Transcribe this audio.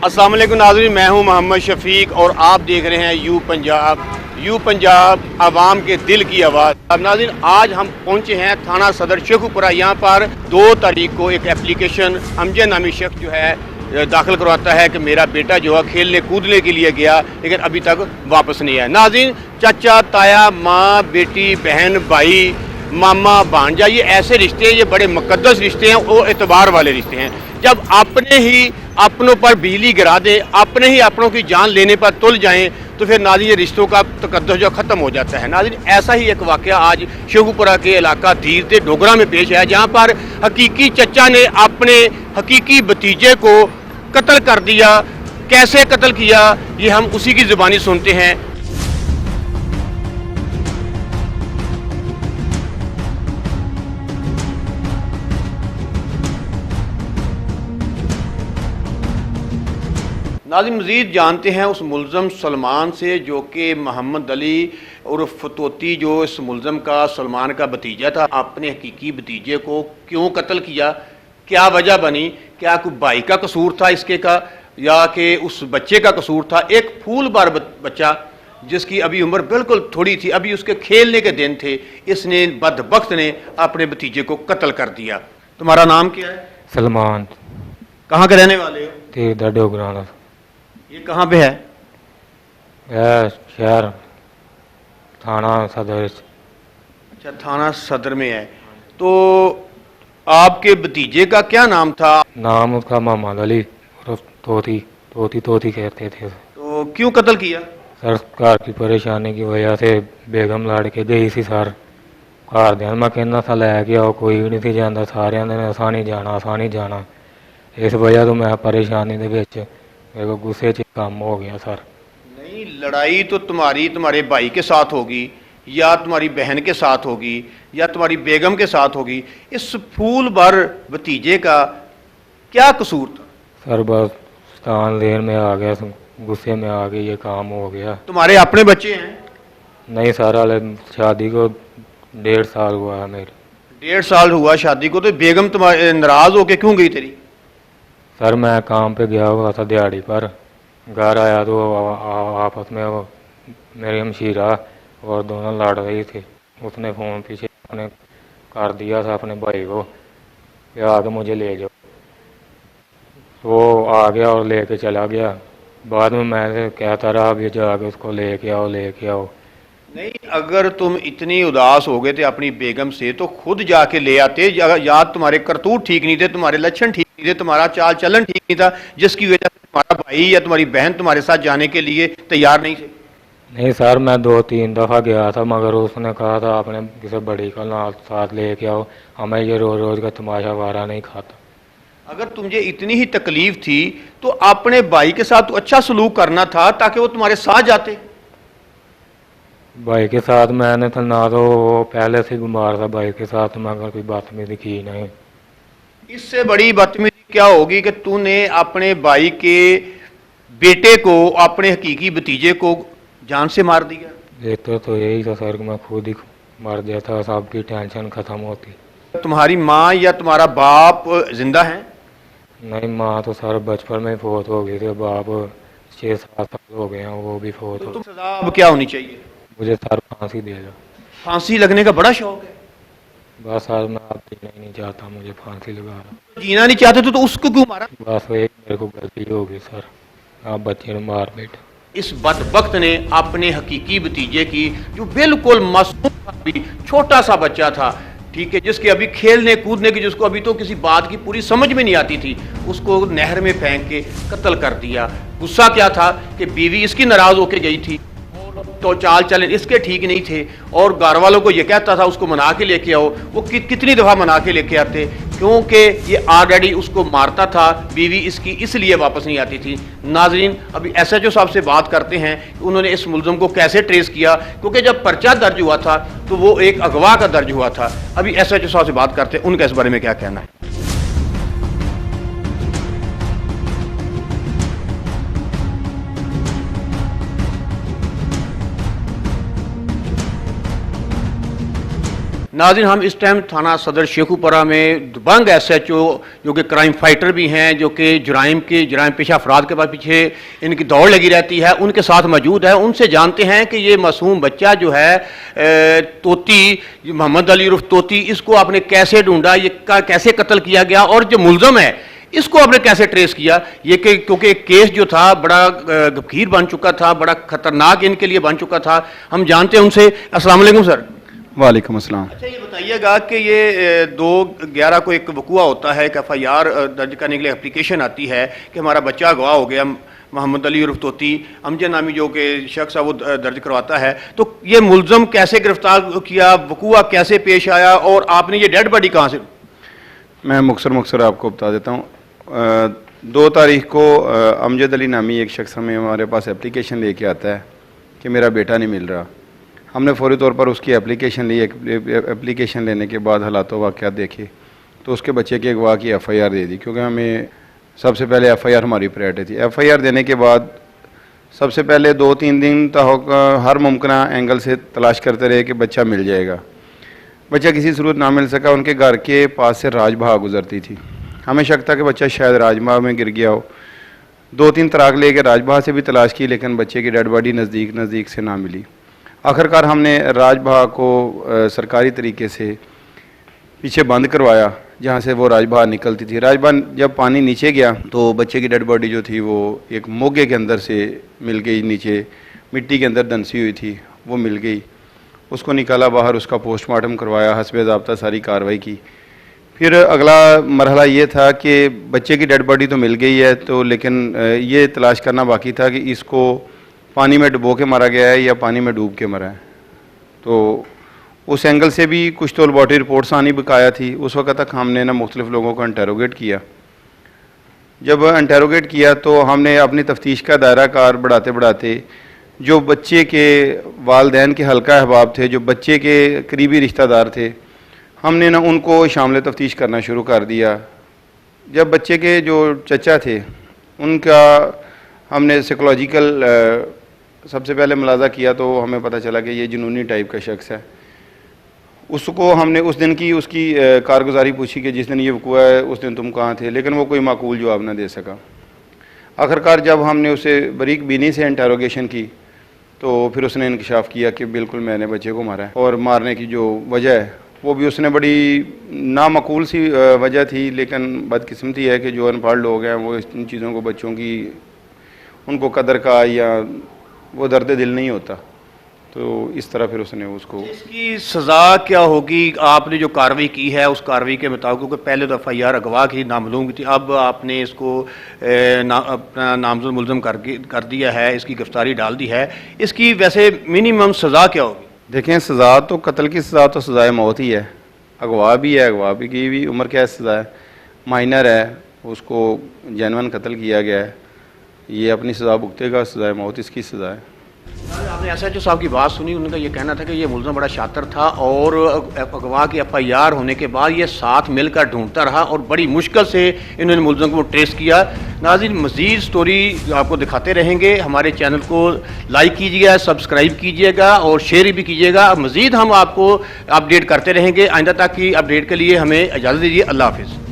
अस्सलाम वालेकुम नाज़रीन, मैं हूं मोहम्मद शफीक और आप देख रहे हैं यू पंजाब आवाम के दिल की आवाज़। अब नाज़रीन, आज हम पहुंचे हैं थाना सदर शेखुपुरा। यहाँ पर 2 तारीख को एक एप्लीकेशन अमजद नामी शख्स जो है दाखिल करवाता है कि मेरा बेटा जो है खेलने कूदने के लिए गया लेकिन अभी तक वापस नहीं आया। नाज़रीन, चाचा ताया, माँ बेटी, बहन भाई, मामा भांजा, ये ऐसे रिश्ते हैं, ये बड़े मुकद्दस रिश्ते हैं और एतबार वाले रिश्ते हैं। जब अपने ही अपनों पर बिजली गिरा दें, अपने ही अपनों की जान लेने पर तुल जाएं, तो फिर नाज़रीन ये रिश्तों का तकद्दस जो ख़त्म हो जाता है। नाज़रीन, ऐसा ही एक वाक़या आज शेखुपुरा के इलाका धीरते डोगरा में पेश है, जहाँ पर हकीकी चचा ने अपने हकीकी भतीजे को कत्ल कर दिया। कैसे कत्ल किया, ये हम उसी की ज़ुबानी सुनते हैं। नाज़रीन, मज़ीद जानते हैं उस मुलज़म सलमान से, जो कि मोहम्मद अली उर्फ तोती, जो इस मुलज़म का सलमान का भतीजा था, अपने हकीकी भतीजे को क्यों कत्ल किया, क्या वजह बनी, क्या कोई भाई का कसूर था इसके का या कि उस बच्चे का कसूर था। एक फूल बार बच्चा जिसकी अभी उम्र बिल्कुल थोड़ी थी, अभी उसके खेलने के दिन थे, इसने बदबख्त ने अपने भतीजे को कत्ल कर दिया। तुम्हारा नाम क्या है? सलमान। कहाँ के रहने वाले हो? तीरदा डोगरा। ये कहाँ पे है? शहर थाना सदर। अच्छा, थाना सदर में है। तो आपके भतीजे का क्या नाम था? नाम उसका मोहम्मद अली उर्फ तोती तोती कहते थे। तो क्यों कत्ल किया? सर, घर की परेशानी की वजह से बेगम लड़ के गई सी सर। घर दे मैं कहना था लैके आओ, कोई भी नहीं थी जाता, सारे ने असा नहीं जाना। इस वजह तो मैं परेशानी दे विच मेरे को गुस्से च काम हो गया सर। नहीं, लड़ाई तो तुम्हारे भाई के साथ होगी या तुम्हारी बहन के साथ होगी या तुम्हारी बेगम के साथ होगी। इस फूल भर भतीजे का क्या कसूर था? सर बस स्थान लेन में आ गया, गुस्से में आ गया, ये काम हो गया। तुम्हारे अपने बच्चे हैं? नहीं सर, हाले शादी को 1.5 साल हुआ है मेरे। 1.5 साल हुआ शादी को, तो बेगम तुम्हारे नाराज होके क्यों गई तेरी? सर मैं काम पे गया हुआ था दिहाड़ी पर, घर आया तो आपस में वो मेरी हमशीरा और दोनों लड़ रही थी। उसने फ़ोन पीछे अपने कर दिया था अपने भाई को कि आके मुझे ले जाओ। वो आ गया और लेके चला गया। बाद में मैं कहता रहा अब ये जाके उसको लेके आओ। नहीं, अगर तुम इतनी उदास हो गए थे अपनी बेगम से तो खुद जाके ले आते। या तुम्हारे करतूत ठीक नहीं थे, तुम्हारे लक्षण ठीक नहीं थे, तुम्हारा चाल चलन ठीक नहीं था, जिसकी वजह से तुम्हारा भाई या तुम्हारी बहन तुम्हारे साथ जाने के लिए तैयार नहीं थे। नहीं सर, मैं 2-3 दफ़ा गया था, मगर उसने कहा था अपने किसी बड़ी का ना साथ लेके आओ, हमें ये रोज़ का तमाशा वारा नहीं खाता। अगर तुझे इतनी ही तकलीफ थी तो अपने भाई के साथ तो अच्छा सलूक करना था ताकि वो तुम्हारे साथ जाते। भाई के साथ मैंने तो ना, तो वो पहले से बीमार था, भाई के साथ मैं अगर कोई बदतमीजी की नहीं। इससे बड़ी बदतमीजी क्या होगी कि तूने अपने भाई के बेटे को, अपने हकीकी भतीजे को जान से मार दिया। देखते तो यही था सर कि मैं खुद ही मर जाता, सबकी टेंशन ख़त्म होती। तुम्हारी माँ या तुम्हारा बाप जिंदा है? नहीं, माँ तो सर बचपन में ही फोत हो गई थी, बाप 6-7 साल हो गए हैं, वो भी फोत तो हो। तुम सजा अब क्या होनी चाहिए? मुझे सर फांसी दे दो। फांसी लगने का बड़ा शौक है? बस सर मैं अब जीना ही नहीं चाहता, मुझे फांसी लगा रहा। जीना नहीं चाहते तो उसको क्यों मारा? बस एक मेरे को गलती हो गई सर, आप बच्चे ने मार बैठे। इस बदबख्त ने अपने हकीकी भतीजे की, जो बिल्कुल मासूम था, भी छोटा सा बच्चा था, ठीक है, जिसके अभी खेलने कूदने की, जिसको अभी तो किसी बात की पूरी समझ में नहीं आती थी, उसको नहर में फेंक के कत्ल कर दिया। गुस्सा क्या था कि बीवी इसकी नाराज होके गई थी, तो चाल चलन इसके ठीक नहीं थे, और घर वालों को ये कहता था उसको मना के लेके आओ। वो कितनी दफ़ा मना के लेके आते, क्योंकि ये ऑलरेडी उसको मारता था, बीवी इसकी इसलिए वापस नहीं आती थी। नाजरीन, अभी SHO साहब से बात करते हैं कि उन्होंने इस मुलज़म को कैसे ट्रेस किया, क्योंकि जब पर्चा दर्ज हुआ था तो वो एक अगवा का दर्ज हुआ था। अभी SHO साहब से बात करते हैं, उनका इस बारे में क्या कहना है। नाज़रीन, हम इस टाइम थाना सदर शेखुपुरा में दबंग SHO जो कि क्राइम फाइटर भी हैं, जो कि जराइम पेशा अफराद के पास पीछे इनकी दौड़ लगी रहती है, उनके साथ मौजूद है। उनसे जानते हैं कि ये मासूम बच्चा जो है तोती, मोहम्मद अली उर्फ तोती, इसको आपने कैसे ढूंढा, ये कैसे कत्ल किया गया, और जो मुलजम है इसको आपने कैसे ट्रेस किया। ये कि क्योंकि एक केस जो था बड़ा गंभीर बन चुका था, बड़ा खतरनाक इनके लिए बन चुका था। हम जानते हैं उनसे। अस्सलाम वालेकुम सर। वालेकुम अस्सलाम। अच्छा, ये बताइएगा कि ये 2/11 को एक वकूआ होता है, एक FIR दर्ज करने के लिए एप्लीकेशन आती है कि हमारा बच्चा अगवा हो गया, मोहम्मद अली उर्फ तोती, अमजद नामी जो कि शख्स है वो दर्ज करवाता है। तो ये मुलजम कैसे गिरफ्तार किया, वकूआ कैसे पेश आया, और आपने ये डेड बॉडी कहाँ से? मैं मुख्तसर आपको बता देता हूँ। 2 तारीख को अमजद अली नामी एक शख्स हमारे पास एप्लीकेशन लेके आता है कि मेरा बेटा नहीं मिल रहा। हमने फौरी तौर पर उसकी एप्लीकेशन ली। एप्लीकेशन लेने के बाद हालात वाक़यात देखे तो उसके बच्चे के अगवा की FIR दे दी, क्योंकि हमें सबसे पहले FIR हमारी प्रायोरिटी थी। FIR देने के बाद सबसे पहले 2-3 दिन तक हर मुमकिन एंगल से तलाश करते रहे कि बच्चा मिल जाएगा। बच्चा किसी सूरत ना मिल सका। उनके घर के पास से राजबाग गुजरती थी। हमें शक था कि बच्चा शायद राजबाग में गिर गया हो। 2-3 तराक लेके राजबाग से भी तलाश की, लेकिन बच्चे की डेड बॉडी नज़दीक से ना मिली। आखिरकार हमने राजबाग को सरकारी तरीके से पीछे बंद करवाया, जहाँ से वो राजबाग निकलती थी। राजबाग जब पानी नीचे गया तो बच्चे की डेड बॉडी जो थी वो एक मोगे के अंदर से मिल गई, नीचे मिट्टी के अंदर दंसी हुई थी, वो मिल गई। उसको निकाला बाहर, उसका पोस्टमार्टम करवाया, हस्बे ज़ाब्ता सारी कार्रवाई की। फिर अगला मरहला ये था कि बच्चे की डेड बॉडी तो मिल गई है, तो लेकिन ये तलाश करना बाकी था कि इसको पानी में डुबो के मारा गया है या पानी में डूब के मरा है। तो उस एंगल से भी कुछ तो लेबॉर्ट्री रिपोर्ट्स आनी बकाया थी। उस वक्त तक हमने ना मुख्तलिफ लोगों को इंटेरोगेट किया। जब इंटेरोगेट किया तो हमने अपनी तफ्तीश का दायरा कार बढ़ाते बढ़ाते जो बच्चे के वालदैन के हल्का अहबाब थे, जो बच्चे के करीबी रिश्तेदार थे, हमने ना उनको शामिल तफ्तीश करना शुरू कर दिया। जब बच्चे के जो चचा थे उनका हमने साइकोलॉजिकल सबसे पहले मुलाजा किया तो हमें पता चला कि ये जुनूनी टाइप का शख्स है। उसको हमने उस दिन की उसकी कारगुजारी पूछी कि जिस दिन ये वक़ूआ है उस दिन तुम कहाँ थे, लेकिन वो कोई माकूल जवाब ना दे सका। आखिरकार जब हमने उसे बरीक बीनी से इंटेरोगेशन की तो फिर उसने इंकशाफ किया कि बिल्कुल मैंने बच्चे को मारा है, और मारने की जो वजह है वो भी उसने बड़ी नामाकूल सी वजह थी। लेकिन बदकिस्मती है कि जो अनपढ़ लोग हैं वो इन चीज़ों को, बच्चों की उनको कदर का या वो दर्द दिल नहीं होता, तो इस तरह फिर उसने उसको। इसकी सज़ा क्या होगी? आपने जो कार्रवाई की है उस कार्रवाई के मुताबिक, क्योंकि पहले तो FIR अगवा की नामलूम की थी, अब आपने इसको अपना नामजद मुलज़म कर दिया है, इसकी गिरफ्तारी डाल दी है। इसकी वैसे मिनिमम सज़ा क्या होगी? देखें, सज़ा तो कत्ल की सज़ा तो सज़ाए मौत ही है। अगवा भी है, अगवा भी की भी उम्र क्या सज़ा है, माइनर है, उसको जनवन कत्ल किया गया है, ये अपनी सज़ा भुगतेगा, सज़ाए मौत इसकी सज़ा है। आपने SHO साहब की बात सुनी, उनका ये कहना था कि ये मुलज़म बड़ा शातिर था और अगवा की FIR होने के बाद ये साथ मिलकर ढूंढता रहा और बड़ी मुश्किल से इन्होंने मुलज़म को ट्रेस किया। नाज़रीन, मज़ीद स्टोरी आपको दिखाते रहेंगे। हमारे चैनल को लाइक कीजिएगा, सब्सक्राइब कीजिएगा और शेयर भी कीजिएगा। मज़ीद हम आपको अपडेट करते रहेंगे। आइंदा तक की अपडेट के लिए हमें इजाज़त दीजिए। अल्लाह हाफ़िज़।